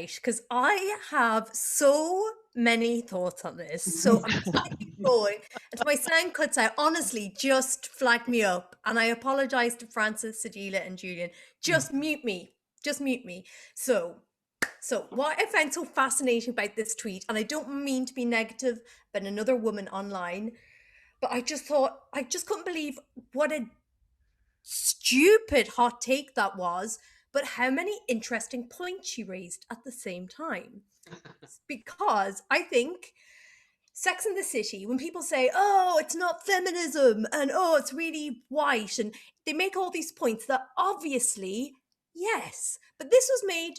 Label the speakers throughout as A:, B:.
A: because I have so many thoughts on this. So I'm just going to keep going. And if my sound cuts out, honestly, just flag me up. And I apologize to Francis, Sajila, and Julian. Just mute me. Just mute me. So what I found so fascinating about this tweet, and I don't mean to be negative about another woman online, but I just thought, I just couldn't believe what a stupid hot take that was, but how many interesting points she raised at the same time. Because I think Sex and the City, when people say, oh, it's not feminism and oh, it's really white, and they make all these points that obviously, yes, but this was made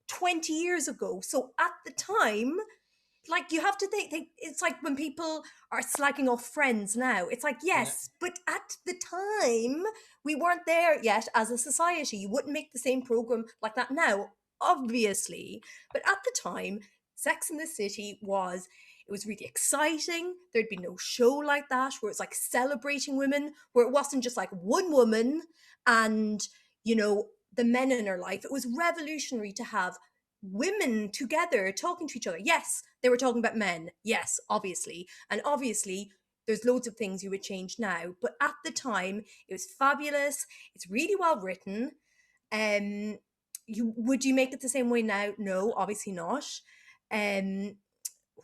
A: 20 years ago. So at the time, like you have to think it's like when people are slagging off Friends now, it's like
B: Yeah.
A: yes, but at the time we weren't there yet as a society. You wouldn't make the same program like that now, obviously, but at the time Sex in the City was, it was really exciting. There'd be no show like that where it's like celebrating women, where it wasn't just like one woman and the men in her life. It was revolutionary to have women together talking to each other. Yes, they were talking about men. Yes, obviously. And obviously, there's loads of things you would change now. But at the time, it was fabulous. It's really well written. Would you make it the same way now? No, obviously not. Um,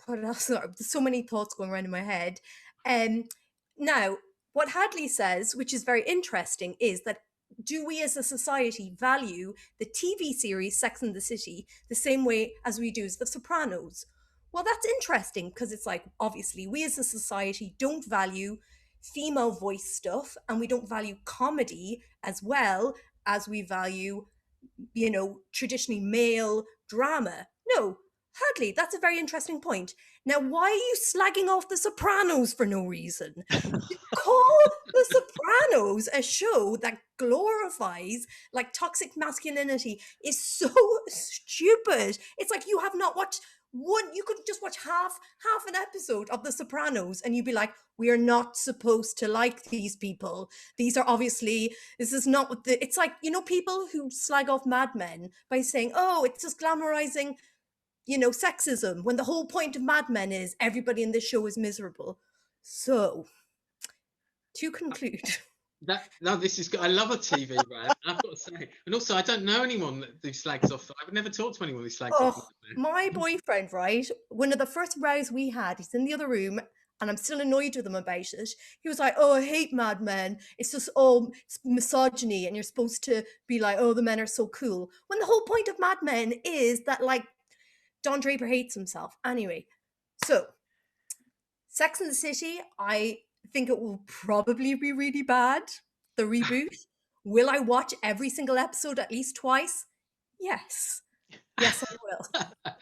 A: what else? There's so many thoughts going around in my head. Um, Now, what Hadley says, which is very interesting, is that do we as a society value the TV series Sex and the City the same way as we do as The Sopranos? Well, that's interesting because it's like, obviously, we as a society don't value female voice stuff and we don't value comedy as well as we value, traditionally male drama. No, Hadley, that's a very interesting point. Now, why are you slagging off The Sopranos for no reason? Call The Sopranos a show that glorifies like toxic masculinity is so stupid. It's like you have not watched one. You could just watch half an episode of The Sopranos and you'd be like, we are not supposed to like these people. These are obviously, this is not what the, it's like, people who slag off Mad Men by saying, oh, it's just glamorizing sexism, when the whole point of Mad Men is everybody in this show is miserable. So, to conclude,
B: That no, this is good. I love a TV rant. I've got to say, and also I don't know anyone who slags off. I've never talked to anyone who slags off
A: oh,
B: Mad
A: my boyfriend, right? One of the first rows we had, he's in the other room, and I'm still annoyed with him about it. He was like, oh, I hate Mad Men. It's just all misogyny, and you're supposed to be like, oh, the men are so cool. When the whole point of Mad Men is that, like, Don Draper hates himself. Anyway, so Sex and the City, I think it will probably be really bad, the reboot. Will I watch every single episode at least twice? Yes. Yes, I will.